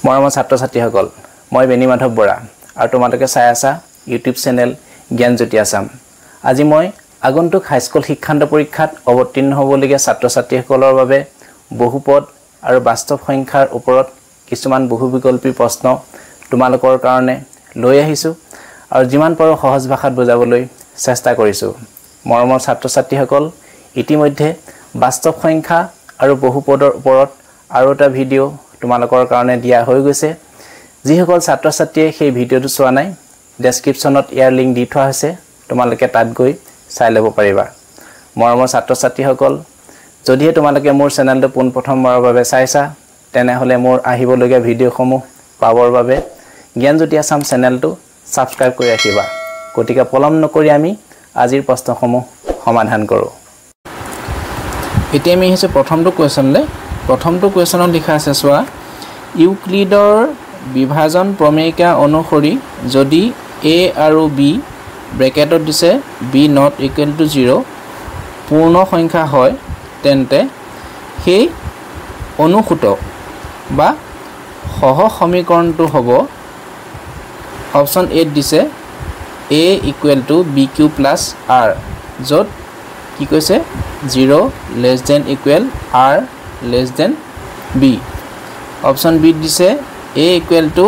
মৰমৰ ছাত্ৰ-ছাত্ৰীসকল মই বেনি মাধৱ বৰা আৰু তোমালোকে চাই আছা ইউটিউব চেনেল জ্ঞানজ্যোতি আসাম আজি মই আগন্তুক হাইস্কুল শিক্ষান্ত পৰীক্ষাত অৱতীৰ্ণ হ'বলগীয়া ছাত্ৰ-ছাত্ৰীসকলৰ বাবে বহুপদ আৰু বাস্তৱ সংখ্যাৰ ওপৰত কিছুমান বহুবিকল্পী প্ৰশ্ন তোমালোকৰ কাৰণে লৈ আহিছো আৰু যিমান পাৰো সহজ ভাষাত বুজাবলৈ চেষ্টা কৰিছো মৰমৰ ছাত্ৰ-ছাত্ৰীসকল ইতিমধ্যে বাস্তৱ সংখ্যা আৰু বহুপদৰ ওপৰত আৰু এটা ভিডিও তোমালোকৰ কাৰণে দিয়া হৈ গৈছে যিসকল ছাত্ৰ-ছাত্ৰীয়ে সেই ভিডিওটো চোৱা নাই ডেসক্ৰিপচনত ইয়াৰ লিংক দি থোৱা আছে তোমালোকে তাত গৈ চাই ল'ব পাৰিবা মৰমৰ ছাত্ৰ-ছাত্ৰীসকল যদি তোমালোকে মোৰ চেনেলটো পোনপ্ৰথমবাৰৰ বাবে চাইছা তেনেহলে মোৰ আহিবলগীয়া ভিডিওসমূহ পাবৰ বাবে জ্ঞানজ্যোতি আসাম চেনেলটো সাবস্ক্ৰাইব কৰি ৰাখিবা গতিকে পলম নকৰি আমি আজিৰ প্ৰশ্নসমূহ সমাধান কৰো এতিয়া আমি হৈছে প্ৰথমটো কোৱেশ্যনলে প্ৰথমটো কোৱেশ্যনত লিখা আছে চোৱা ইউক্লিডৰ বিভাজন প্ৰমেয়িকা অনুসৰি যদি a আৰু b ব্ৰেকেটত দিছে b not equal to 0 পূৰ্ণ সংখ্যা হয় তেন্তে সেই অনুসূত বা সহ সমীকৰণটো হ'ব অপচন 8 দিছে a equal to bq plus r যত কি কৈছে 0 less than equal r less than b option b দিছে a equal to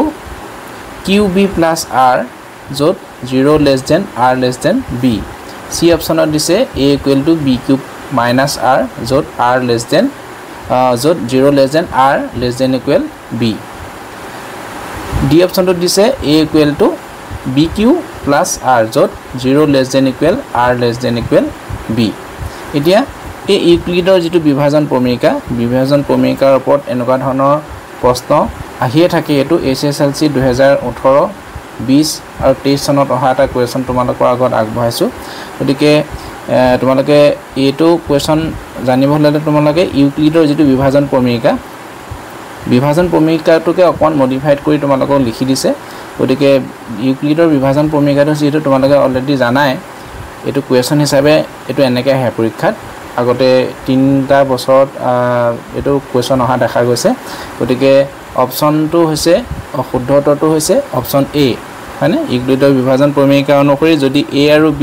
qb plus r যত 0 less than r less than b c অপচনত দিছে a equal to b cube minus r যত r less than যত 0 less than r less than equal b d অপচনত দিছে a equal to bq plus r যত 0 less than equal r less than equal b এতিয়া এই ইউক্লিডৰ যেটো বিভাজন প্ৰমেয়িকাৰ ওপৰত এনেকুৱা ধৰণৰ প্ৰশ্ন আহিয়ে থাকে এটো এছএছএলসি 2018 20 আৰু 23 চনত অহা এটা কোৱেশ্যন তোমালোকৰ আগত আগবঢ়াইছো গতিকে তোমালোকে এইটো কোৱেশ্যন জানিব হলে তোমালোকে ইউক্লিডৰ যেটো বিভাজন প্ৰমেয়িকাটোকে অকমান মডিফাইড কৰি তোমালোকক লিখি দিছে গতিকে ইউক্লিডৰ বিভাজন প্ৰমেয়িকাটো যেটো তোমালোকে অলৰেডি জানাই এটো কোৱেশ্যন হিচাপে এটো এনেকৈ আহে পৰীক্ষাত আগতে 3টা বছৰত এটো কোৱেশ্যন অহা দেখা গৈছে গতিকে অপচনটো হৈছে শুদ্ধটো হৈছে অপচন এ মানে ইউক্লিডৰ বিভাজন প্ৰমেয়িকা অনুসৰি যদি a আৰু b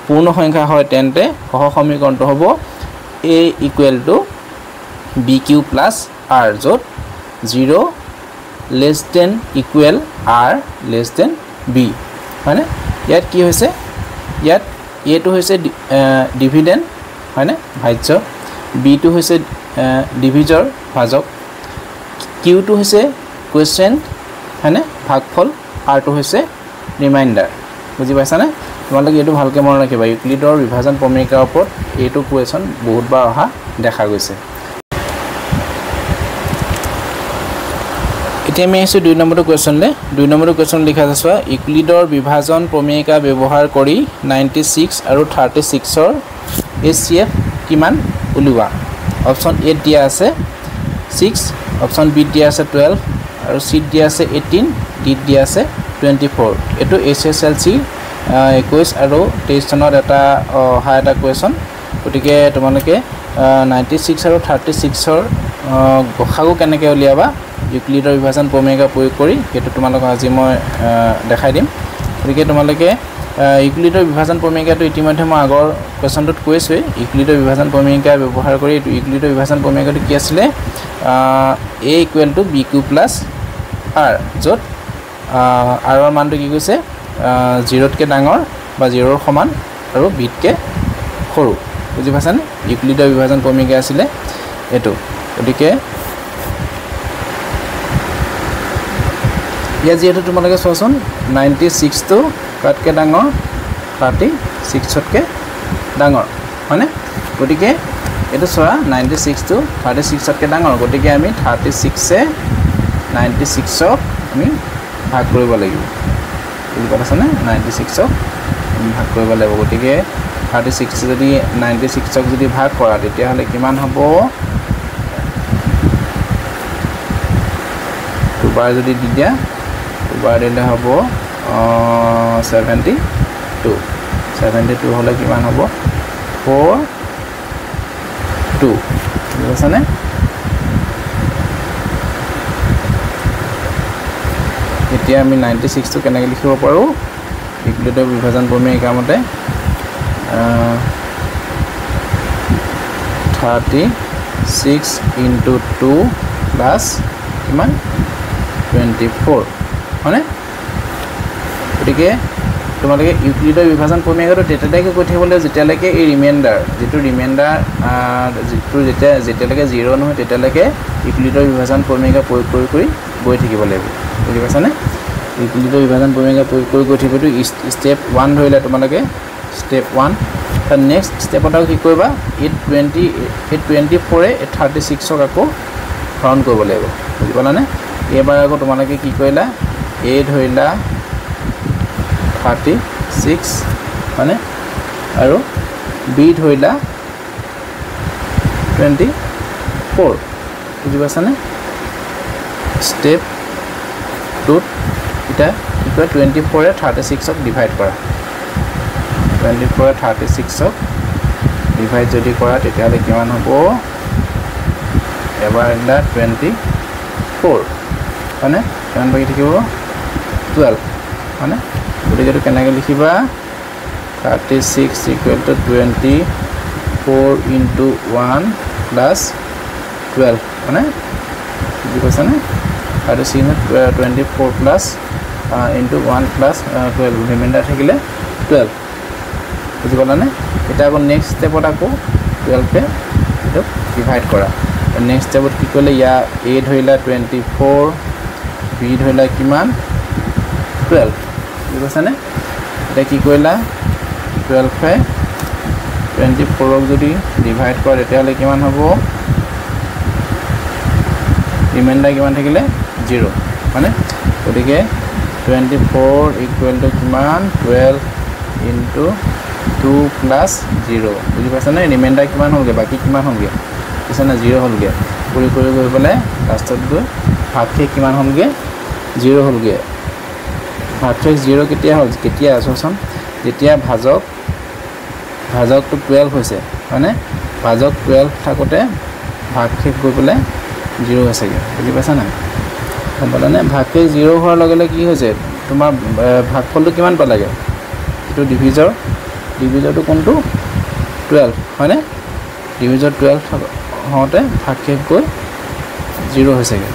পূৰ্ণ সংখ্যা হয় তেন্তে সহ সমীকৰণটো হ'ব a equal to bq plus r যত 0 less than equal r less than b মানে ইয়াত কি হৈছে ইয়াত a টো হৈছে ডিভিডেন্ড হয়নে ভাজ্য b টো হৈছে ডিভিজৰ ভাজক q টো হৈছে কোৱেশ্যন হয়নে ভাগফল r টো হৈছে ৰিমাইন্ডাৰ বুজি পাইছানে তোমালোকে এটো ভালকে মনত ৰাখিবা ইউক্লিডৰ বিভাজন প্ৰমেয়িকাৰ ওপৰত এটো কোৱেশ্যন বহুতবাৰ অহা দেখা গৈছে এতিয়া আমি আহিছো 2 নম্বৰটো কোৱেশ্যনলে 2 নম্বৰটো কোৱেশ্যন লিখা আছে চোৱা ইউক্লিডৰ বিভাজন প্ৰমেয়িকা ব্যৱহাৰ কৰি 96 আৰু 36 ৰ HCF কিমান উলিওৱা অপচন A দিয়া আছে 6 অপচন B দিয়া আছে 12 আৰু C দিয়া আছে 18 D দিয়া আছে 24 এটো SSLC 21 আৰু 23 চনত এটা অহা এটা কোৱেশ্যন গতিকে তোমালোকে 96 আৰু 36 ৰ গসাগু কেনেকৈ উলিয়াবা ইউক্লিডৰ বিভাজন প্ৰমেয়িকা প্ৰয়োগ কৰি এটো তোমালোকক আজি মই দেখাই দিম গতিকে তোমালোকে ইউক্লিডৰ বিভাজন প্ৰমেয়িকাটো ইতিমধ্যে মই আগৰ কোৱেশ্যনটোত কৈছোৱে ইউক্লিডৰ বিভাজন প্ৰমেয়িকা ব্যৱহাৰ কৰি ইউক্লিডৰ বিভাজন প্ৰমেয়িকাটো কি আছিল a equal to bq plus r যত r ৰ মানটো কি কৈছে 0 তকৈ ডাঙৰ বা 0 ৰ সমান আৰু b তকৈ সৰু বুজি পাছানে ইউক্লিডৰ বিভাজন প্ৰমেয়িকা আছিল এটো গতিকে ইয়া যেটো তোমালোকে চোৱাচোন 96 টো কাটকে ডাঙৰ 36 তকৈ ডাঙৰ মানে গতিকে এটো চোৱা 96 টো 36 তকৈ ডাঙৰ গতিকে আমি 36 এ 96 ক আমি ভাগ কৰিব লাগিব বুজি পাইছানে 96 ক ভাগ কৰিব লাগিব গতিকে 36 যদি 96 ক যদি ভাগ কৰা তেতিয়া হলে কিমান হ'ব দুবাৰ যদি দি দিয়া দুবাৰ দিলে হ'ব 72 হলে কিমান হ'ব 4 2 বুজিছানে এতিয়া আমি 96 টো কেনেকৈ লিখিব পাৰোঁ ইউক্লিডৰ বিভাজন প্ৰমেয় মতে 36 into 2 plus কিমান 24 হয়নে গতিকে তোমালোকে ইউক্লিডৰ বিভাজন প্ৰমেয়টো তেতিয়ালৈকে কৈ থাকিব লাগিব যেতিয়ালৈকে এই ৰিমাইণ্ডাৰ যেতিয়ালৈকে 0 নহয় তেতিয়ালৈকে ইউক্লিডৰ বিভাজন প্ৰমেয় প্ৰয়োগ কৰি গৈ থাকিব লাগিব বুজি পাইছানে ইউক্লিডৰ বিভাজন প্ৰমেয় প্ৰয়োগ কৰি গৈ থাকিবটো ষ্টেপ 1 ধৰিলে তোমালোকে ষ্টেপ 1 তাৰ নেক্সট ষ্টেপত কি কৰিবা 824 এ 36 ক আকৌ হৰণ কৰিব লাগিব বুজি পালানে এবাৰ আকৌ তোমালোকে কি কৰিলা a ধৰিলা 36 মানে আৰু b ধৰিলা 24 বুজি পাইছানে ষ্টেপ 2 এটা কি কয় 24 এ 36 ক ডিভাইড কৰা 24 36 ক ডিভাইড যদি কৰা তেতিয়ালে কিমান হ'ব এবাৰ এটা 24 মানে কিমান বাকি থাকিব 12 মানে গতিকে কেনেকৈ লিখিবা 36 equal to 24 into 1 plus 12 মানে বুজি পাইছানে 24 plus into 1 plus 12 ৰিমাইণ্ডাৰ থাকিলে 12 বুজি পালানে এটা আকৌ নেক্সট ষ্টেপত আকৌ 12 এ এটো ডিভাইড কৰা নেক্সট ষ্টেপত কি কৰিলে ইয়া a ধৰিলা 24 b ধৰিলা কিমান 12 বুজি পাইছানে এটা কি কৰিলা 12 এ 24 ক যদি ডিভাইড কৰা তেতিয়ালে কিমান হ'ব ৰিমাইণ্ডাৰ কিমান থাকিলে 0 মানে গতিকে 24 equal to কিমান 12 into 2 plus 0 বুজি পাইছানে ৰিমাইণ্ডাৰ কিমান হ'লগে বাকি কিমান হ'লগে পিছনা 0 হ'লগে কৰি গৈ পেলে লাষ্টত গৈ ভাগশেষ কিমান হ'লগে 0 হ'লগে ভাগশেষ 0 কেতিয়া আছোচন যেতিয়া ভাজকটো 12 হৈছে মানে ভাজক 12 থাকোতে ভাগশেষ গৈ পেলে 0 হৈছেগে বুজি পাইছা না সম্পূৰ্ণনে ভাগশেষ 0 হোৱাৰ লগে কি হৈছে তোমাৰ ভাগফলটো কিমান পালাগে এটো ডিভিজৰটো কোনটো 12 হয়নে ডিভিজৰ 12 হওঁতে ভাগশেষ গৈ 0 হৈছেগে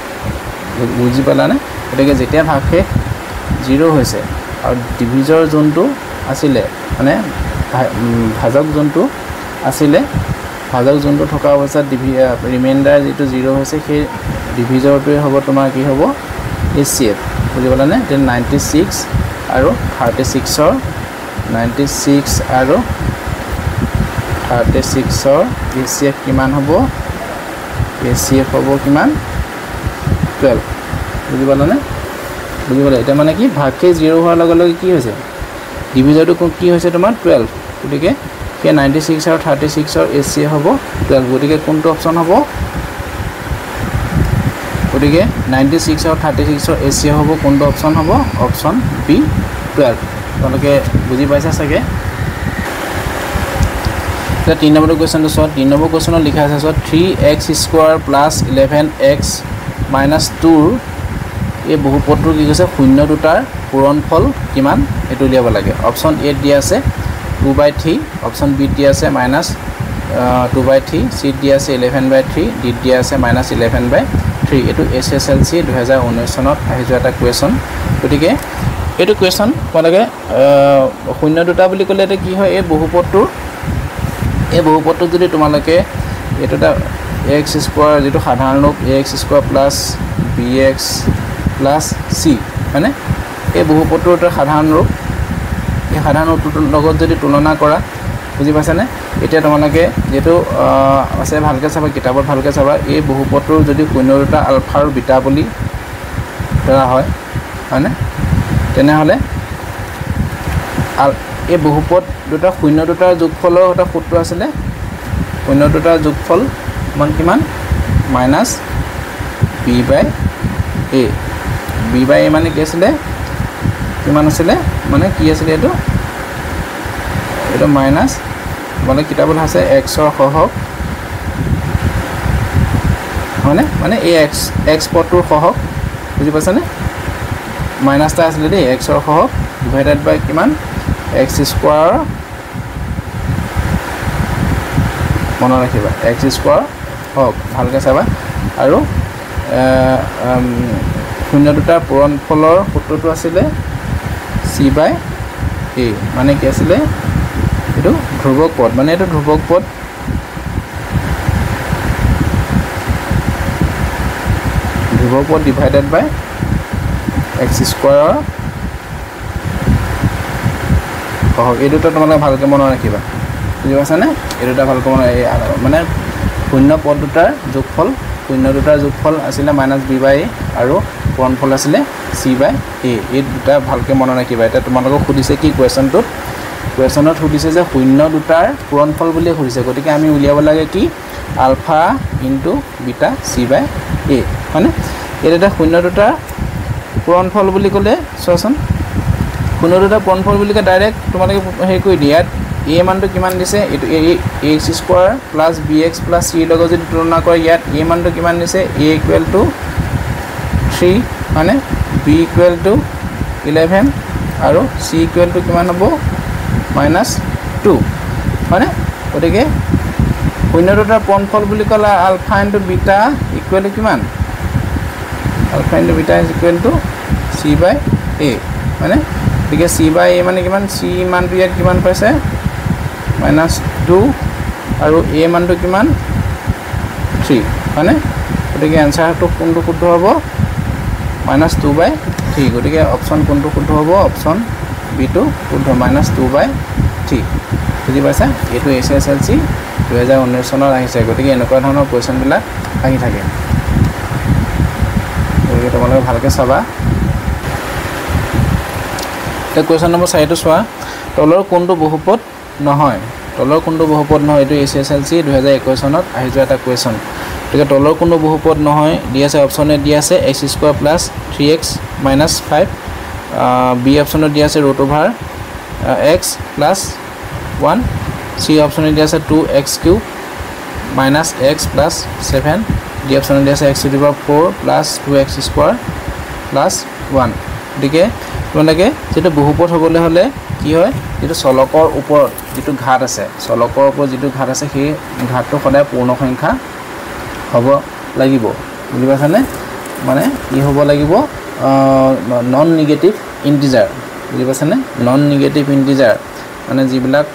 বুজি পালানে এটাকে যেতিয়া ভাগশেষ 0 হৈছে আৰু ডিভিজৰ যোনটো আছিলে মানে ভাজক যোনটো থকা অৱস্থাত ৰিমাইণ্ডাৰ যেটো 0 হৈছে সেই ডিভিজৰটোৱে হ'ব তোমাৰ কি হ'ব HCF বুজি পালানে 96 আৰু 36 ৰ 96 আৰু 36 ৰ HCF কিমান হ'ব HCF হ'ব কিমান 12 বুজি পালানে বুজি পালা এটা মানে কি ভাগশেষ 0 হোৱাৰ লগে কি হৈছে ডিভিজৰটো কি হৈছে তোমাৰ 12 গতিকে কে 96 আৰু 36 ৰ HCF হ'ব 12 গতিকে কোনটো অপচন হ'ব গতিকে 96 আৰু 36 ৰ HCF হ'ব কোনটো অপচন হ'ব অপচন বি 12 তোমালোকে বুজি পাইছা চাগে এটা 3 নম্বৰ কোৱেশ্চনটো সত 3 নম্বৰ কোৱেশ্চনত লিখা আছে সত 3x² + 11x - 2 এই বহুপদটোৰ কি কৈছে শূন্য দুটাৰ পূৰণফল কিমান এটো উলিয়াব লাগে অপচন এ দিয়া আছে 2/3 অপচন বি দিয়া আছে -2/3 সি দিয়া আছে 11/3 ডি দিয়া আছে -11/3 এটো এসএসএলসি 2019 চনত আহি যোৱা এটা কোৱেশ্চন গতিকে এটো কোৱেশ্চন তোমালোকে শূন্য দুটা বুলি ক'লে এটা কি হয় এই বহুপদটো যদি তোমালোকে এটোটা ax² যেটো সাধাৰণ ৰূপ ax² + bx + c মানে এই বহুপদটোৰ এটা সাধাৰণ ৰূপ এই সাধাৰণ ৰূপটোৰ লগত যদি তুলনা কৰা বুজি পাইছানে এতিয়া তোমালোকে যেটো আছে ভালকে চাবা কিতাপত ভালকে চাবা এই বহুপদটোৰ যদি শূন্য দুটা আলফা আৰু বিটা বুলি ধৰা হয় হয়নে তেনেহলে এই বহুপদ দুটা শূন্য দুটাৰ যোগফলৰ এটা সূত্ৰ আছিল শূন্য দুটাৰ যোগফল কিমান -b/a b/a মানে কি আছিল কিমান আছিল মানে কি আছিল এটো মাইনাস মানে কিতাপত আছে x ৰ সহগ মানে এই x পদটোৰ সহগ বুজি পাইছানে মাইনাছ এটা আছিলে দেই এক্সৰ সহগ ডিভাইডেড বাই কিমান এক্স স্কোৱাৰ মনত ৰাখিবা এক্স স্কোৱাৰ হওক ভালকৈ চাবা আৰু শূন্য দুটাৰ পূৰণফলৰ সূত্ৰটো আছিলে চি বাই এ মানে কি আছিলে এইটো ধ্ৰুৱক পদ মানে এইটো ধ্ৰুৱক পদ ডিভাইডেড বাই এক্স স্কোৱাৰৰ সহগ এই দুটা তোমালোকে ভালকৈ মনত ৰাখিবা বুজি পাইছানে এই দুটা ভালকৈ মানে শূন্য পদ দুটাৰ যোগফল শূন্য দুটাৰ যোগফল আছিলে মাইনাছ বি বাই এ আৰু পূৰণফল আছিলে চি বাই এ এই দুটা ভালকৈ মনত ৰাখিবা এতিয়া তোমালোকক সুধিছে কি কুৱেশ্যনত সুধিছে যে শূন্য দুটাৰ পূৰণফল বুলিয়ে সুধিছে গতিকে আমি উলিয়াব লাগে কি alpha into beta C by A হয়নে এইটো এটা শূন্য দুটাৰ পূৰণফল বুলি ক'লে চোৱাচোন শূন্য দুটাৰ পূৰণফল বুলি ক'লে ডাইৰেক্ট তোমালোকে হেৰি কৰি দিয়া ইয়াত এ মানটো কিমান দিছে এইটো x square plus b x plus চিৰ লগত যদি তুলনা কৰে ইয়াত এ মানটো কিমান দিছে এ ইকুৱেল টু 3 হয়নে বি ইকুৱেল টু 11 আৰু চি ইকুৱেল টু কিমান হ'ব -2 হয়নে গতিকে শূন্য দুটাৰ পূৰণফল বুলি ক'লে alpha into beta equal to কিমান alpha into beta is equal to C by A হয়নে গতিকে চি বাই এ মানে কিমান চি মানটো ইয়াত কিমান পাইছে -2 আৰু এ মানটো কিমান 3 হয়নে গতিকে এনচাৰটো কোনটো শুদ্ধ হ'ব -2/3 গতিকে অপশ্যন কোনটো শুদ্ধ হ'ব অপশ্যন বিটো শুদ্ধ -2/3 বুজি পাইছা এইটো SSLC 2019 চনত আহিছে গতিকে এনেকুৱা ধৰণৰ কুৱেশ্যনবিলাক আহি থাকে গতিকে তোমালোকে ভালকৈ চাবা এতিয়া কুৱেশ্যন নম্বৰ 4টো চোৱা তলৰ কোনটো বহুপদ নহয় এইটো SSLC 2021 চনত আহি যোৱা এটা কুৱেশ্যন গতিকে তলৰ কোনো বহুপদ নহয় দি আছে অপশ্যনে দি আছে x² + 3x - 5 বি অপশ্যনত দি আছে √x + 1 চি অপশ্যনে দি আছে 2x³ - x + 7 ডি অপশ্যনে দি আছে x⁴ + 2x² + 1 গতিকে তোমালোকে যেটো বহুপদ হ'বলৈ হ'লে কি হয় যেটো চলকৰ ওপৰত যেটো ঘাত আছে চলকৰ ওপৰত যেটো ঘাত আছে সেই ঘাতটো সদায় পূৰ্ণ সংখ্যা হ'ব লাগিব বুজি পাইছানে মানে কি হ'ব লাগিব নন নিগেটিভ ইন্টিজাৰ বুজি পাইছানে নন নিগেটিভ ইন্টিজাৰ মানে যিবিলাক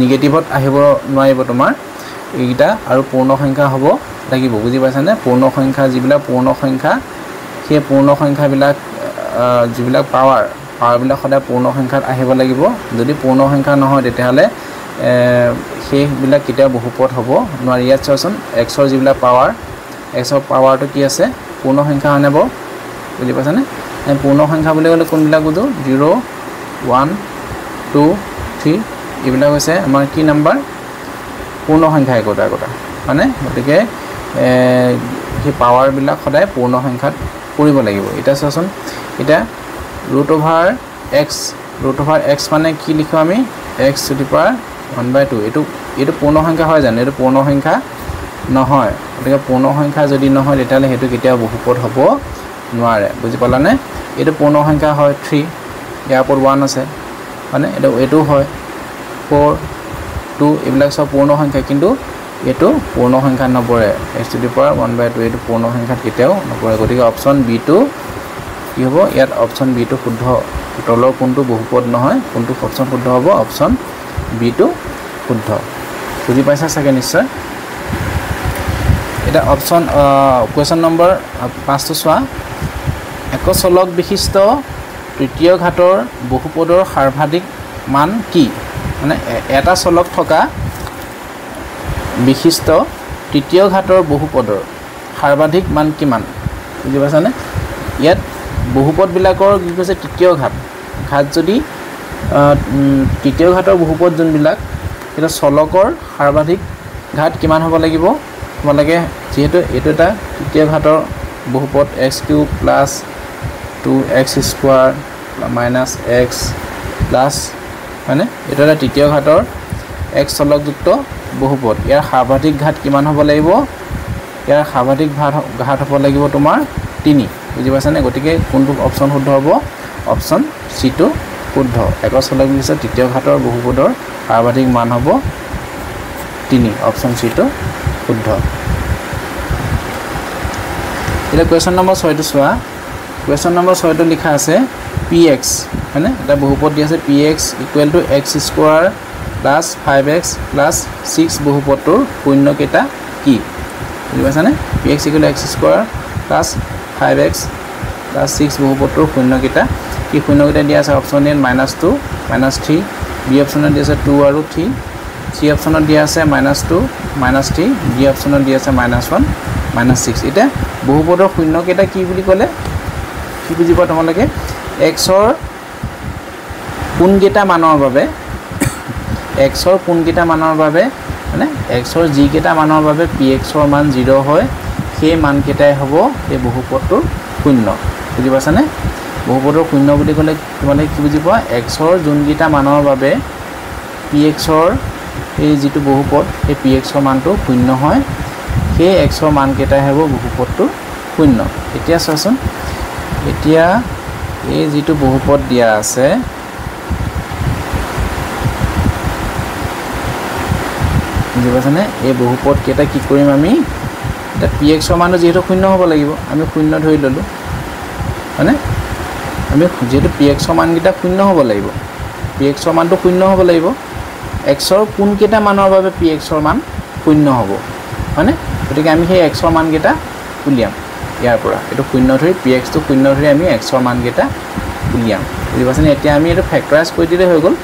নিগেটিভত আহিব নোৱাৰিব তোমাৰ এইটা আৰু পূৰ্ণ সংখ্যা হ'ব লাগিব বুজি পাইছানে পূৰ্ণ সংখ্যা যিবিলাক পূৰ্ণ সংখ্যা সেই পূৰ্ণ সংখ্যাবিলাক যিবিলাক পাৱাৰবিলাক সদায় পূৰ্ণ সংখ্যাত আহিব লাগিব যদি পূৰ্ণ সংখ্যা নহয় তেতিয়াহ'লে সেইবিলাক কেতিয়াও বহুপদ হ'ব নোৱাৰি ইয়াত চোৱাচোন এক্সৰ যিবিলাক পাৱাৰ এক্সৰ পাৱাৰটো কি আছে পূৰ্ণ সংখ্যা আনিব বুজি পাইছানে পূৰ্ণ সংখ্যা বুলি ক'লে কোনবিলাক বুজো 0 1 2 3 এইবিলাক হৈছে আমাৰ কি নাম্বাৰ পূৰ্ণ সংখ্যা একোটা মানে গতিকে সেই পাৱাৰবিলাক সদায় পূৰ্ণ সংখ্যাত কৰিব লাগিব এতিয়া চোৱাচোন এতিয়া √x মানে কি লিখো আমি x⁴ 1/2 এইটো পূৰ্ণ সংখ্যা হয় জানো এইটো পূৰ্ণ সংখ্যা নহয় গতিকে পূৰ্ণ সংখ্যা যদি নহয় তেতিয়াহ'লে সেইটো কেতিয়াও বহুপদ হ'ব নোৱাৰে বুজি পালানে এইটো পূৰ্ণ সংখ্যা হয় 3 ইয়াৰ ওপৰত 1 আছে মানে এইটো হয় 4 2 এইবিলাক সব পূৰ্ণ সংখ্যা কিন্তু এইটো পূৰ্ণ সংখ্যা নপৰে x⁴ 1/2 এইটো পূৰ্ণ সংখ্যাত কেতিয়াও নপৰে গতিকে অপশ্যন বিটো কি হ'ব ইয়াত অপশ্যন বিটো শুদ্ধ তলৰ কোনটো বহুপদ নহয় কোনটো অপশ্যন শুদ্ধ হ'ব অপশ্যন বিটো শুদ্ধ বুজি পাইছা চাগে নিশ্চয় এটা অপশ্যন কুৱেশ্যন নম্বৰ 5টো চোৱা এক চলক বিশিষ্ট তৃতীয় ঘাতৰ বহুপদৰ সৰ্বাধিক মান কি মানে এটা চলক থকা বিশিষ্ট তৃতীয় ঘাতৰ বহুপদৰ সৰ্বাধিক মান কিমান বুজি পাইছানে ইয়াত বহুপদবিলাকৰ কি কৈছে তৃতীয় ঘাত যদি তৃতীয় ঘাতৰ বহুপদ যোনবিলাক এটা চলকৰ সৰ্বাধিক ঘাত কিমান হ'ব লাগিব তোমালোকে যেহেতু এইটো এটা তৃতীয় ঘাতৰ বহুপদ x³ + 2x² - x প্লাছ মানে এইটো এটা তৃতীয় ঘাতৰ x চলকযুক্ত বহুপদ ইয়াৰ সৰ্বাধিক ঘাত কিমান হ'ব লাগিব ইয়াৰ সৰ্বাধিক ঘাত হ'ব লাগিব তোমাৰ 3 বুজি পাইছানে গতিকে কোনটো অপচন শুদ্ধ হ'ব অপচন সি টো শুদ্ধ একচ হলক নিশ্চয় তৃতীয় ঘাতৰ বহুপদৰ সৰ্বাধিক মান হ'ব 3 অপচন সি টো শুদ্ধ এটা কোৱেশ্চন নম্বৰ 6 টো চোৱা কোৱেশ্চন নম্বৰ 6 টো লিখা আছে px হয়নে এটা বহুপদ দি আছে px = x² + 5x + 6 বহুপদৰ শূন্য কেইটা কি বুজি পাইছানে px = x² + 5x + 6 বহুপদৰ শূন্য কেইটা কি শূন্য কেইটা দিয়া আছে অপচন এ -2 -3 বি অপচনত দিয়া আছে 2 আৰু 3 সি অপচনত দিয়া আছে -2 -3 ডি অপচনত দিয়া আছে -1 -6 এটা বহুপদৰ শূন্য কেইটা কি বুলি ক'লে কি বুজিবা তোমালোকে x ৰ কোন কেইটা মানৰ বাবে x ৰ কোন কেইটা মানৰ বাবে মানে x ৰ যি কেইটা মানৰ বাবে px ৰ মান 0 হয় সেই মান কেইটাই হ'ব এই বহুপদৰ শূন্য বুজি পাছানে বহুপদৰ শূন্য বুলি ক'লে তোমালোকে কি বুজিবা x ৰ যোন কেইটা মানৰ বাবে px ৰ এই যেটো বহুপদ এই px ৰ মানটো শূন্য হয় সেই x ৰ মান কেইটাই হ'ব বহুপদৰ শূন্য এতিয়া চাচোন এতিয়া এই যেটো বহুপদ দিয়া আছে বুজি পাছানে এই বহুপদ কেইটা কি কৰিম আমি এটা px ৰ মানটো যেহেতু শূন্য হ'ব লাগিব আমি শূন্য ধৰি ললো মানে আমি যেহেতু px ৰ মান কেইটা শূন্য হ'ব লাগিব px ৰ মানটো শূন্য হ'ব লাগিব x ৰ কোন কেইটা মানৰ বাবে px ৰ মান শূন্য হ'ব মানে গতিকে আমি সেই x ৰ মান কেইটা উলিয়াম ইয়াৰ পৰা এটো শূন্য ধৰি px টো শূন্য ধৰি আমি x ৰ মান কেইটা উলিয়াম বুজি পাছানে এতিয়া আমি এটো ফ্যাক্টৰাইজ কৰি দিলে হৈ গ'ল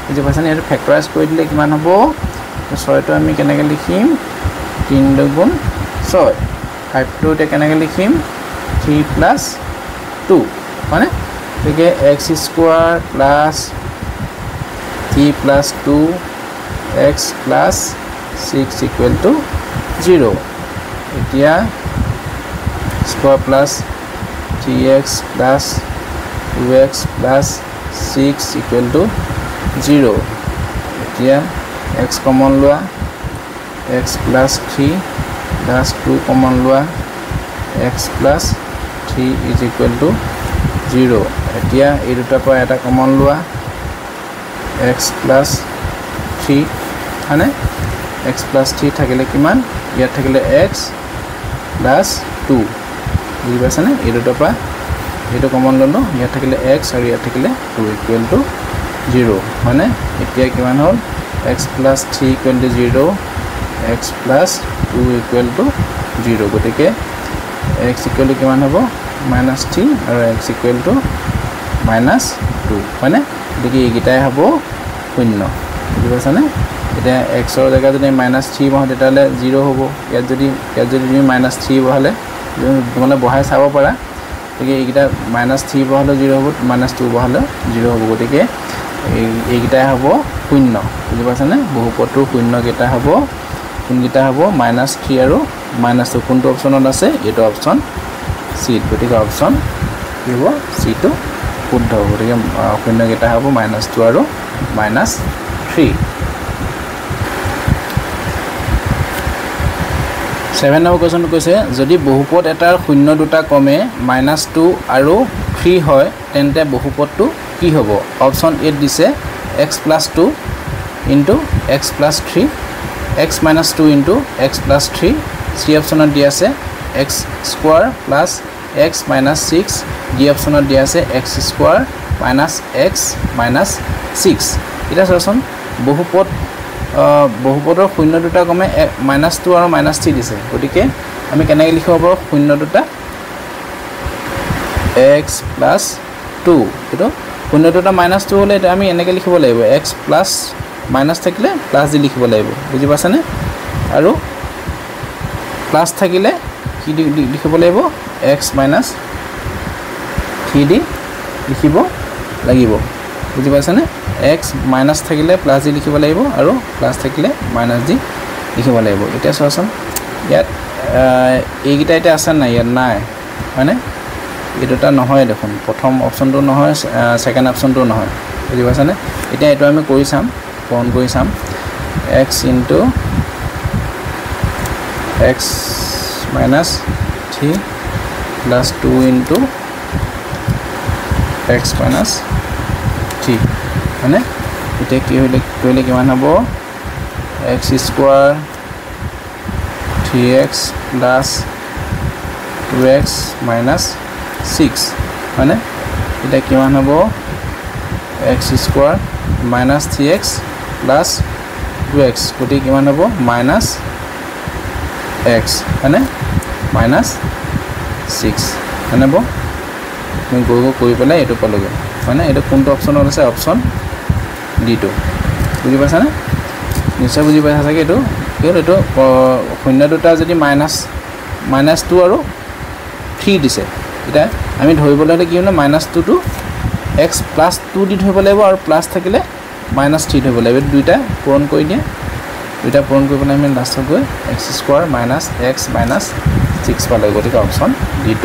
বুজি পাছানে এটো ফ্যাক্টৰাইজ কৰি দিলে কিমান হ'ব 6 টো আমি কেনেকৈ লিখিম 3 দুগুণ 6 5 টো তে কেনেকৈ লিখিম 3 + 2 মানে গতিকে x² + 3 + 2 x + 6 = 0 এতিয়া square plus 3x plus 2x plus 6 = 0 এতিয়া x কমন লোৱা x plus 3 plus 2 কমন লোৱা x plus 3 = 0 এতিয়া এই দুটাৰ পৰা এটা কমন লোৱা x plus 3 মানে x plus 3 থাকিলে কিমান ইয়াত থাকিলে x plus 2 বুজি পাছানে এই দুটাৰ পৰা এটো কমন ললো ইয়াত থাকিলে x আৰু ইয়াত থাকিলে 2 = 0 মানে এতিয়া কিমান হ'ল x plus 3 = 0 x plus 2 = 0 গতিকে x = কিমান হ'ব -3 আৰু x = -2 মানে গতিকে এইকেইটাই হ'ব শূন্য বুজি পাছানে এতিয়া x ৰ জায়গা যদি -3 বহাও তেতিয়ালে 0 হ'ব ইয়াত যদি তুমি -3 বহালে তোমালে বহাই চাব পাৰা গতিকে এইকেইটা -3 বহালে 0 হ'ব -2 বহালে 0 হ'ব গতিকে এইকেইটাই হ'ব শূন্য বুজি পাছানে বহুপদৰ শূন্য কেইটা হ'ব কোনকেইটা হ'ব -3 আৰু -2 কোনটো অপচনত আছে এইটো অপচন সি গতিকে অপচন কি হ'ব সি টো শুদ্ধ হ'ব গতিকে শূন্য কেইটা হ'ব -2 আৰু -3 7 নম্বৰ কোৱেশ্চন কৈছে যদি বহুপদ এটাৰ শূন্য দুটা কমে -2 আৰু 3 হয় তেন্তে বহুপদটো কি হ'ব অপচন এ দিছে x + 2 * x + 3 x - 2 * x + 3 সি অপচনত দিয়া আছে x² + x - 6 ডি অপচনত দিয়া আছে x² - x - 6 এটা চাচোন বহুপদৰ শূন্য দুটা কমে -2 আৰু -3 দিছে গতিকে আমি কেনেকৈ লিখিব পাৰো শূন্য দুটা x + 2 এটো শূন্য দুটা -2 হলে এটা আমি এনেকৈ লিখিব লাগিব x প্লাস মাইনাস থাকিলে প্লাস দি লিখিব লাগিব বুজি পাছানে আৰু প্লাস থাকিলে কি লিখিব লাগিব x - 3 দি লিখিব লাগিব বুজি পাছানে x মাইনাস থাকিলে প্লাস দি লিখিব লাগিব আৰু প্লাস থাকিলে মাইনাস দি লিখিব লাগিব এটা চোৱাচোন ইয়াত এইগিটা এটা আছে না ইয়াত নাই মানে এটোটা নহয় দেখোন প্ৰথম অপচনটো নহয় সেকেন্ড অপচনটো নহয় বুজি পাছানে এটা এটো আমি কৰি চাম ফোন কৰি চাম x * x - 3 plus 2 into x minus 3 মানে এটা কি হইলে কিমান হ'ব x square 3x plus 2x minus 6 মানে এটা কিমান হ'ব x square minus 3x plus 2x গতি কিমান হ'ব minus x মানে minus 6 মানে হ'ব মই গৈ কৰি পেলাই এটো পালোগে মানে এটা কোনটো অপচনত আছে অপচন D2 বুজি পাইছানে নিশ্চয় বুজি পাইছা চাগে এটো এটো শূন্য দুটা যদি -2 আৰু 3 দিছে এটা আমি ধৰিবলৈ হলে কি হ'ব -2 টু x + 2 দি ধৰিব লাগিব আৰু প্লাস থাকিলে -3 ধৰিব লাগিব দুইটা পূৰণ কৰি দিয়া দুইটা পূৰণ কৰি পেলাই আমি লাষ্টত গৈ x² - x - 6 পালে গতিকে অপচন D2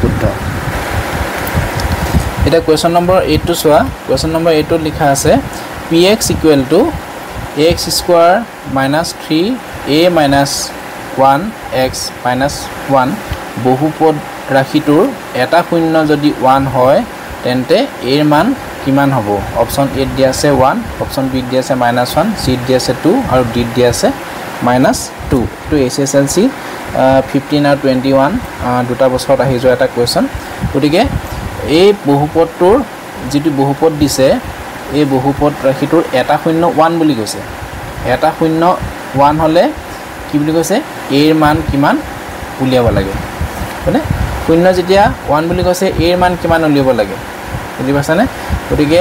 শুদ্ধ এটা কোৱেশ্চন নম্বৰ 8 টো চোৱা কোৱেশ্চন নম্বৰ 8 ত লিখা আছে px = ax² - 3a - 1x - 1 বহুপদ ৰাশিটোৰ এটা শূন্য যদি 1 হয় তেন্তে এৰ মান কিমান হ'ব অপচন এ দিয়া আছে 1 অপচন বি দিয়া আছে -1 সি দিয়া আছে 2 আৰু ডি দিয়া আছে -2 তো এছএছএলসি 15 আৰু 21 দুটা বছৰত আহি যোৱা এটা কোৱেশ্চন গতিকে এই বহুপদটোৰ যেটো বহুপদ দিছে এই বহুপদ ৰাশিটোৰ এটা শূন্য 1 বুলি কৈছে এটা শূন্য 1 হলে কি বুলি কৈছে এৰ মান কিমান উলিয়াব লাগে মানে শূন্য যেতিয়া 1 বুলি কৈছে এৰ মান কিমান উলিয়াব লাগে বুজি পাছানে গতিকে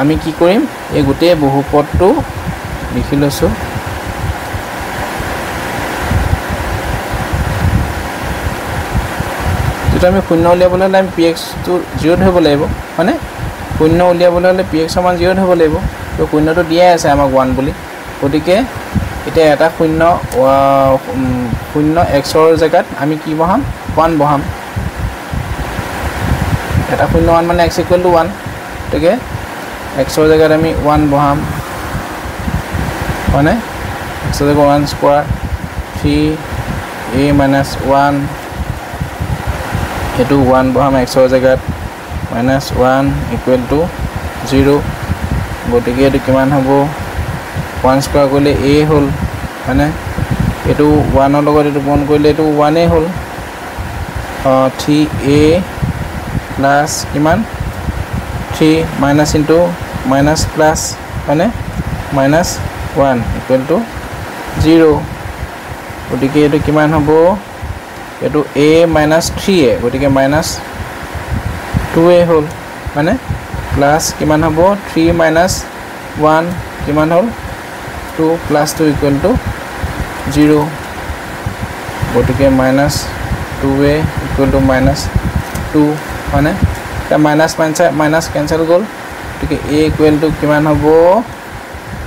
আমি কি কৰিম এই গোটেই বহুপদটো লিখি লৈছো যেটা আমি শূন্য উলিয়াবলৈ হলে আমি px টো 0 ধৰিব লাগিব মানে শূন্য উলিয়াবলৈ হলে px সমান 0 ধৰিব লাগিব তো শূন্যটো দিয়াই আছে আমাক 1 বুলি গতিকে এটা এটা শূন্য x ৰ জায়গাত আমি কি বহাম 1 বহাম এটা শূন্য 1 মানে x = 1 গতিকে x ৰ জায়গাত আমি 1 বহাম মানে x ৰ জায়গাত 1 স্কয়াৰ 3a - 1 এটো 1 বহাম x ৰ জায়গাত -1 = 0 গতিকে এটো কিমান হ'ব 1 স্কয়াৰ কৰিলে a হ'ল মানে এটো 1 ৰ লগত এটো গুণ কৰিলে এটো 1 এ হ'ল 3a প্লাস কিমান 3 মাইনাস ইনটু মাইনাস প্লাস মানে -1 = 0 গতিকে এটো কিমান হ'ব এটো a - 3a গতিকে -2a হ'ল মানে প্লাস কিমান হ'ব 3 - 1 কিমান হ'ল 2 + 2 = 0 গতিকে -2a = -2 মানে তা মাইনাস ক্যান্সেল গল গতিকে a = কিমান হ'ব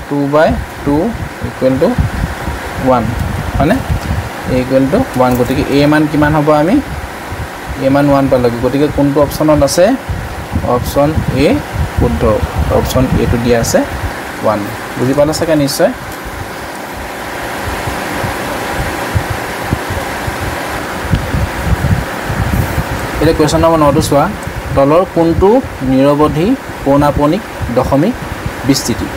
2/2 = 1 মানে a = 1 গতিকে a মান কিমান হ'ব আমি a মান 1 পালো গতিকে কোনটো অপচনত আছে অপচন a শুদ্ধ অপচন a টো দিয়া আছে 1 বুজি পালা চাগে নিশ্চয় এটা কোৱেশ্চন নম্বৰ 9 টো চোৱা তলৰ কোনটো নিৰৱধি পৌনাপনিক দশমিক বিস্তৃতি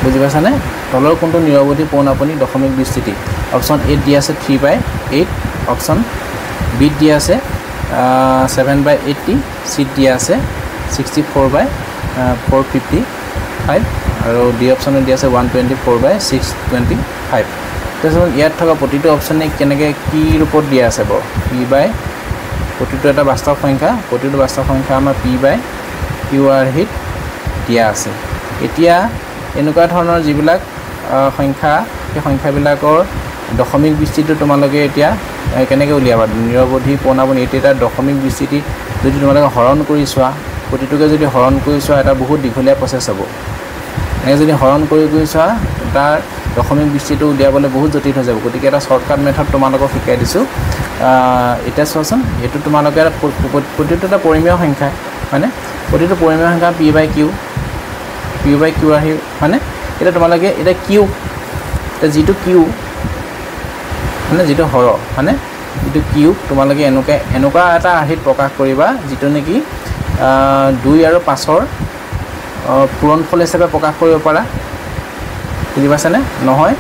বুজি পাইছানে তলৰ কোনটো নিৰৱধি পৌনাপনিক দশমিক বিস্তৃতি অপচন এ দিয়া আছে 3/8 অপচন বি দিয়া আছে 7/80 সি দিয়া আছে 64/455 আৰু ডি অপচনত দিয়া আছে 124/625 তাৰপিছত ইয়াত থকা প্ৰতিটো অপচনে কেনেকৈ কি ৰূপত দিয়া আছে বাৰু p/ প্ৰতিটো এটা বাস্তৱ সংখ্যা প্ৰতিটো বাস্তৱ সংখ্যা আমাৰ p/qr হিট দিয়া আছে এতিয়া এনেকুৱা ধৰণৰ যিবিলাক সংখ্যা এই সংখ্যাবিলাকৰ দশমিক বিস্তৃতি তোমালোকে এতিয়া কেনেকৈ উলিয়াবা নিৰৱধি পৌনাপনি এটা দশমিক বিস্তৃতি যদি তোমালোকে হৰণ কৰি চোৱা প্ৰতিটোকে যদি হৰণ কৰি চোৱা এটা বহুত দীঘলীয়া প্ৰচেছ হ'ব এনে যদি হৰণ কৰি চোৱা তাৰ দশমিক বিস্তৃতি উলিয়াবলৈ বহুত জটিল হৈ যাব গতিকে এটা শৰ্টকাট মেথড তোমালোকক শিকাই দিছোঁ এটা চোৱাচোন এটো তোমালোকে প্ৰতিটো এটা পৰিমেয় সংখ্যা মানে প্ৰতিটো পৰিমেয় সংখ্যা p/q আহি মানে এটা তোমালোকে এটা q এটা যেটো q মানে যেটো হৰ মানে এইটো কিউব তোমালোকে এনেকুৱা এটা আৰ্হিত প্ৰকাশ কৰিবা যিটো নেকি 2 আৰু 5ৰ পূৰণফল হিচাপে প্ৰকাশ কৰিব পাৰা বুজি পাইছানে নহয়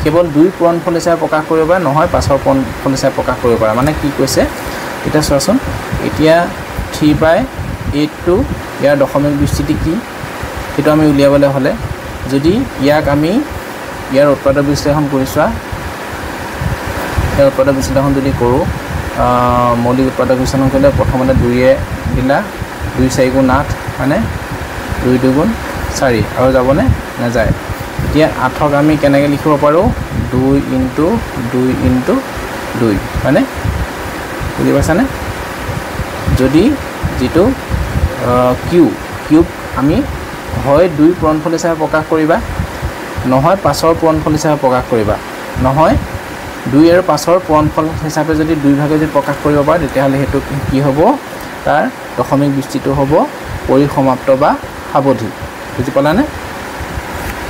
কেৱল 2 পূৰণফল হিচাপে প্ৰকাশ কৰিব পাৰা নহয় 5ৰ পূৰণফল হিচাপে প্ৰকাশ কৰিব পাৰা মানে কি কৈছে এটা চোৱাচোন এতিয়া 3/8টো ইয়াৰ দশমিক বিস্তৃতি কি সেইটো আমি উলিয়াবলৈ হ'লে যদি ইয়াক আমি ইয়াৰ উৎপাদক বিশ্লেষণ কৰি চোৱা ইয়াৰ উৎপাদক বিশ্লেষণ যদি কৰোঁ মৌলিক উৎপাদক বিশ্লেষণ কৰিলে প্ৰথমতে 2 দিলা 2 4 গুণ 8 মানে 2 2 গুণ 4 আৰু যাবনে নাযায় এতিয়া 8ক আমি কেনেকৈ লিখিব পাৰোঁ 2 × 2 × 2 মানে বুজি পাইছানে যদি যিটো কিউব আমি হয় 2 পূৰণফল হিচাপে প্ৰকাশ কৰিবা নহয় 5ৰ পূৰণফল হিচাপে প্ৰকাশ কৰিবা নহয় 2 আৰু 5ৰ পূৰণফল হিচাপে যদি 2 ভাগে যদি প্ৰকাশ কৰিব পাৰা তেতিয়াহ'লে সেইটো কি হ'ব তাৰ দশমিক বিস্তৃতিটো হ'ব পৰিসমাপ্ত বা সাৱধি বুজি পালানে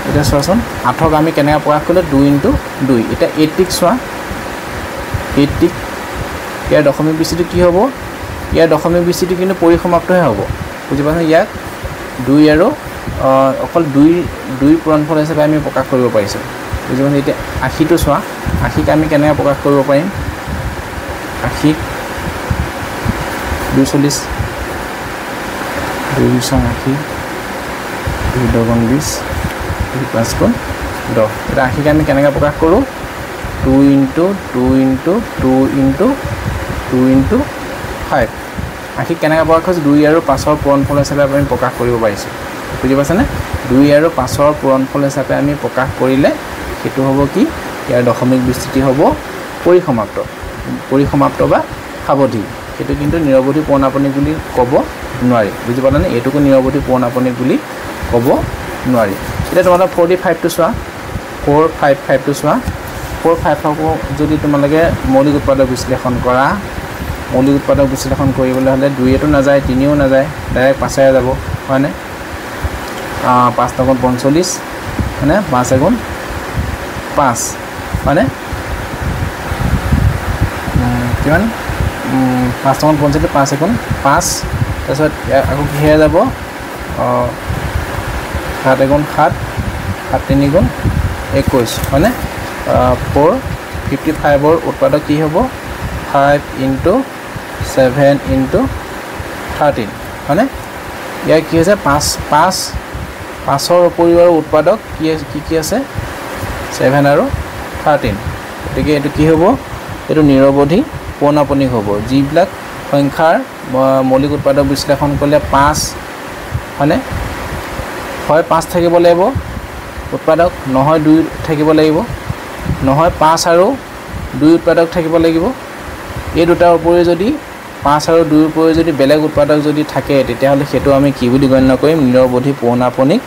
এতিয়া চোৱাচোন 8ক আমি কেনেকৈ প্ৰকাশ কৰিলে 2 × 2 এতিয়া 8ক চোৱা 8ক ইয়াৰ দশমিক বিস্তৃতি কি হ'ব ইয়াৰ দশমিক বিস্তৃতি কিন্তু পৰিসমাপ্তহে হ'ব বুজি পাইছা ইয়াক 2 আৰু অকল 2 পূৰণফল হিচাপে আমি প্ৰকাশ কৰিব পাৰিছোঁ বুজি পাইছা এতিয়া 80টো চোৱা 80ক আমি কেনেকৈ প্ৰকাশ কৰিব পাৰিম 80ক 240 2 × 80 2 × 10 20 5 × 10 এতিয়া 80ক আমি কেনেকৈ প্ৰকাশ কৰোঁ 2 × 2 × 2 × 2 × 5 80ক কেনেকৈ প্ৰকাশ কৰিছোঁ 2 আৰু 5ৰ পূৰণফল হিচাপে আমি প্ৰকাশ কৰিব পাৰিছোঁ বুজি পাইছানে 2 আৰু 5ৰ পূৰণফল হিচাপে আমি প্ৰকাশ কৰিলে সেইটো হ'ব কি ইয়াৰ দশমিক বিস্তৃতি হ'ব পৰিসমাপ্ত বা সাৱধি সেইটো কিন্তু নিৰৱধি পৌনাপনিক বুলি ক'ব নোৱাৰি বুজি পালানে এইটোকো নিৰৱধি পৌনাপনিক বুলি ক'ব নোৱাৰি এতিয়া তোমালোকে 45টো চোৱা 455টো চোৱা 455কো যদি তোমালোকে মৌলিক উৎপাদক বিশ্লেষণ কৰা মৌলিক উৎপাদক বিশ্লেষণ কৰিবলৈ হ'লে 2টো নাযায় 3ও নাযায় ডাইৰেক্ট 5 যাব হয়নে 5 × 45 হয়নে 5 × 5 হয়নে কিমান 5 × 45 5 × 5 তাৰপিছত আকৌ কিহে যাব 7 × 7 7 3 × 21 হয়নে 455ৰ উৎপাদক কি হ'ব 5 × 7 × 13 হয়নে ইয়াৰ কি হৈছে 5ৰ উপৰিও আৰু উৎপাদক কি আছে 7 আৰু 13 গতিকে এইটো কি হ'ব এইটো নিৰৱধি পৌনাপনিক হ'ব যিবিলাক সংখ্যাৰ মৌলিক উৎপাদক বিশ্লেষণ কৰিলে 5 হয়নে হয় 5 থাকিব লাগিব উৎপাদক নহয় 2 থাকিব লাগিব নহয় 5 আৰু 2 উৎপাদক থাকিব লাগিব এই দুটাৰ উপৰিও যদি 5 আৰু 2ৰ উপৰিও যদি বেলেগ উৎপাদক যদি থাকে তেতিয়াহ'লে সেইটো আমি কি বুলি গণ্য কৰিম নিৰৱধি পৌনাপনিক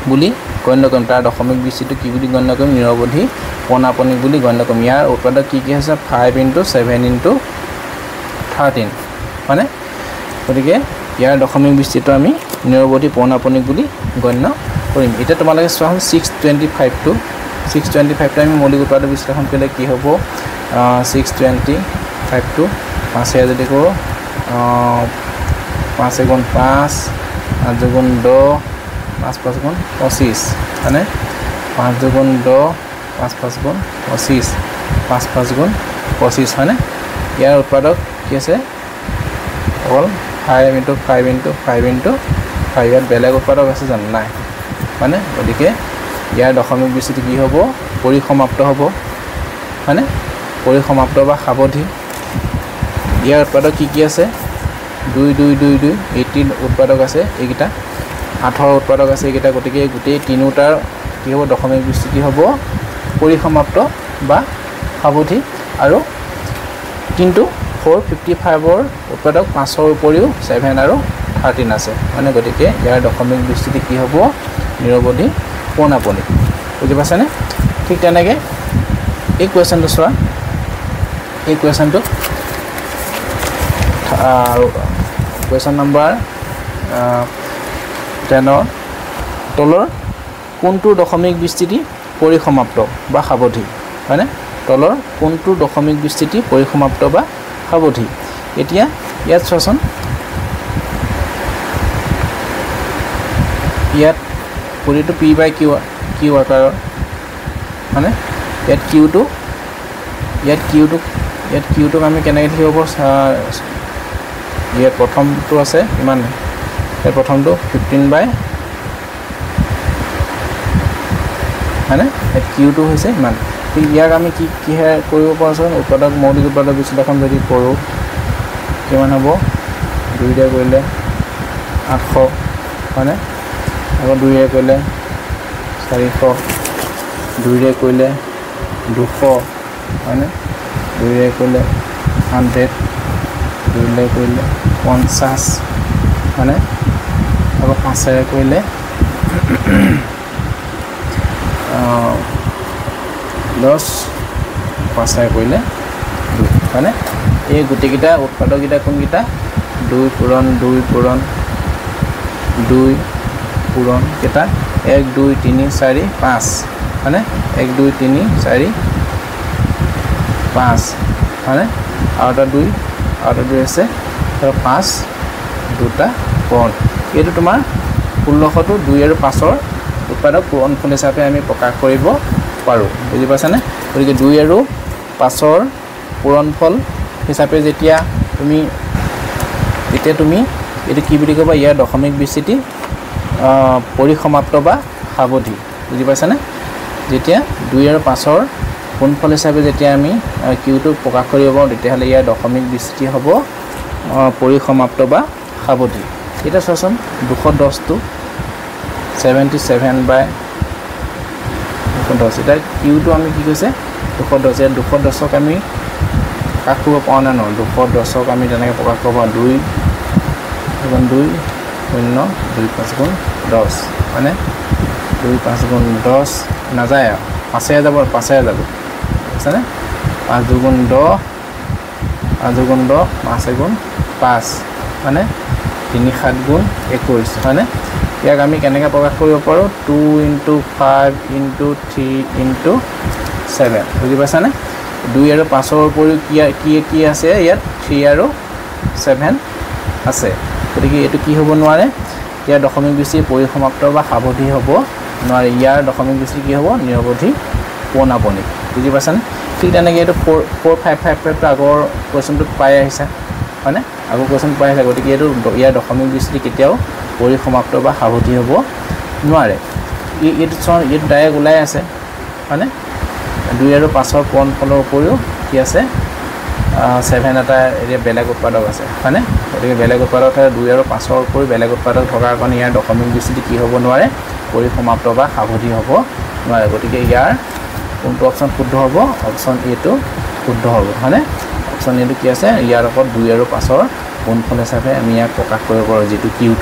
বুলি গণ্য কৰিম তাৰ দশমিক বিস্তৃতি কি বুলি গণ্য কৰিম নিৰৱধি পৌনাপনিক বুলি গণ্য কৰিম ইয়াৰ উৎপাদক কি আছে 5 × 7 × 13 হয়নে গতিকে ইয়াৰ দশমিক বিস্তৃতিটো আমি নিৰৱধি পৌনাপনিক বুলি গণ্য কৰিম এতিয়া তোমালোকে চোৱা 625টো আমি মৌলিক উৎপাদক বিশ্লেষণ কৰিলে কি হ'ব 625টো 5 যদি কৰোঁ 5 × 5 8 × 10 5 5 × 25 হয়নে 5 × 10 5 5 × 25 5 5 × 25 হয়নে ইয়াৰ উৎপাদক কি আছে অকল 5 × 5 × 5 × 5 ইয়াত বেলেগ উৎপাদক আছে জানো নাই মানে গতিকে ইয়াৰ দশমিক বিস্তৃতি কি হ'ব পৰিসমাপ্ত হ'ব হয়নে পৰিসমাপ্ত বা সাৱধি ইয়াৰ উৎপাদক কি আছে 2 2 2 2 18 উৎপাদক আছে এইকেইটা 8ৰ উৎপাদক আছে এইকেইটা গতিকে গোটেই তিনিটাৰ কি হ'ব দশমিক বিস্তৃতি হ'ব পৰিসমাপ্ত বা সাৱধি আৰু কিন্তু 455ৰ উৎপাদক 5ৰ উপৰিও 7 আৰু 13 আছে মানে গতিকে ইয়াৰ দশমিক বিস্তৃতি কি হ'ব নিৰৱধি পৌনাপনিক বুজি পাইছানে ঠিক তেনেকৈ এই কুৱেশ্যনটো চোৱা এই কুৱেশ্যনটো কুৱেশ্যন নম্বৰ 10ৰ তলৰ কোনটো দশমিক বিস্তৃতি পৰিসমাপ্ত বা সাৱধি হয়নে তলৰ কোনটো দশমিক বিস্তৃতি পৰিসমাপ্ত বা সাৱধি এতিয়া ইয়াত চোৱাচোন ইয়াত পুৰিটো p by q আকাৰৰ মানে ইয়াত q টো আমি কেনেকৈ লিখিব ইয়াত প্ৰথমটো আছে ইমান ইয়াত প্ৰথমটো 15 by মানে ইয়াত q2 হৈছে ইমান ইয়াক আমি কিহে কৰিব পাৰোঁ উৎপাদক মৌলিক উৎপাদক বিশ্লেষণ যদি কৰোঁ কিমান হ'ব 2 ৰে কৰিলে 800 হয়নে আকৌ 2 ৰে কৰিলে 400 2 ৰে কৰিলে 200 হয়নে 2 ৰে কৰিলে 100 2 ৰে কৰিলে 50 হয়নে আকৌ 5 ৰে কৰিলে 10 5 ৰে কৰিলে 2 হয়নে এই গোটেইকেইটা উৎপাদককেইটা কোনকেইটা 2 পূৰণ 2 পূৰণ 2 পূৰণ কেইটা 1 2 3 4 5 হয়নে 1 2 3 4 5 হয়নে আৰু এটা 2 আছে আৰু 5 দুটা পূৰণ এইটো তোমাৰ 1600 টো 2 আৰু 5 ৰ উৎপাদক পূৰণফল হিচাপে আমি প্ৰকাশ কৰিব পাৰোঁ বুজি পাইছানে গতিকে 2 আৰু 5 ৰ পূৰণফল হিচাপে যেতিয়া তুমি এটো কি বুলি ক'বা ইয়াৰ দশমিক বিস্তৃতি পৰিসমাপ্ত বা সাৱধি বুজি পাইছানে যেতিয়া 2 আৰু 5 ৰ গুণফল হিচাপে যেতিয়া আমি q2 প্ৰকাশ কৰিব পাৰোঁ তেতিয়াহ'লে ইয়াৰ দশমিক বিস্তৃতি হ'ব পৰিসমাপ্ত বা সাৱধি এটা চোৱাচোন 210 টো 77 by 210 এটা q2 আমি কি কৈছে 210 ইয়াত 210ক আমি প্ৰকাশ কৰিব পৰা নাই ন 210ক আমি তেনেকৈ প্ৰকাশ কৰিব 2 2 0 2 5 গুণ 10 মানে 2 5 গুণ 10 নাযায় 5 যাব বুজিছানে 5 2 গুণ 10 5 2 গুণ 10 5 গুণ 5 মানে 3 7 গুণ 21 হয়নে ইয়াক আমি কেনেকৈ প্ৰকাশ কৰিব পাৰোঁ 2 × 5 × 3 × 7 বুজি পাইছানে 2 আৰু 5 ৰ উপৰিও কি আছে ইয়াত 3 আৰু 7 আছে গতিকে এইটো কি হ'ব নোৱাৰে ইয়াৰ দশমিক বিস্তৃতি পৰিসমাপ্ত বা সাৱধি হ'ব নোৱাৰে ইয়াৰ দশমিক বিস্তৃতি কি হ'ব নিৰৱধি পোনাপনি বুজি পাইছানে ঠিক তেনেকৈ এইটো 4555 টো আগৰ কুৱেশ্যনটোত পাই আহিছা হয়নে আগৰ কুৱেশ্যন পাই আহিছা গতিকে এইটো ইয়াৰ দশমিক বিস্তৃতি কেতিয়াও পৰিসমাপ্ত বা সাৱধি হ'ব নোৱাৰে এইটো ডাইৰেক্ট ওলাই আছে হয়নে 2 আৰু 5 ৰ পূৰণফলৰ উপৰিও কি আছে 7 এটা এতিয়া বেলেগ উৎপাদক আছে হয়নে গতিকে বেলেগ উৎপাদক 2 আৰু 5 ৰ উপৰিও বেলেগ উৎপাদক থকাৰ কাৰণে ইয়াৰ দশমিক বিস্তৃতি কি হ'ব নোৱাৰে পৰিসমাপ্ত বা সাৱধি হ'ব নোৱাৰে গতিকে ইয়াৰ কোনটো অপশ্যন শুদ্ধ হ'ব অপশ্যন এ টো শুদ্ধ হ'ব হয়নে অপশ্যন এ টো কি আছে ইয়াৰ ওপৰত 2 আৰু 5 ৰ গুণফল হিচাপে আমি ইয়াক প্ৰকাশ কৰিব পাৰোঁ যিটো q2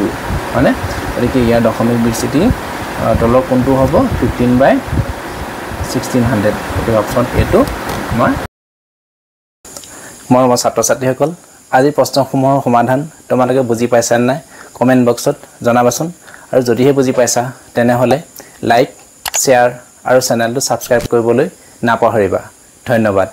হয়নে গতিকে ইয়াৰ দশমিক বিস্তৃতি তলৰ কোনটো হ'ব 15 by 1600 গতিকে অপশ্যন এ টো আমাৰ মই ছাত্ৰ ছাত্ৰীসকল আজি প্ৰশ্নসমূহৰ সমাধান তোমালোকে বুজি পাইছা নাই কমেন্ট বক্সত জনাবাচোন আৰু যদিহে বুজি পাইছা তেনেহ'লে লাইক শ্বেয়াৰ আৰু চেনেলটো ছাবস্ক্ৰাইব কৰিবলৈ নাপাহৰিবা ধন্যবাদ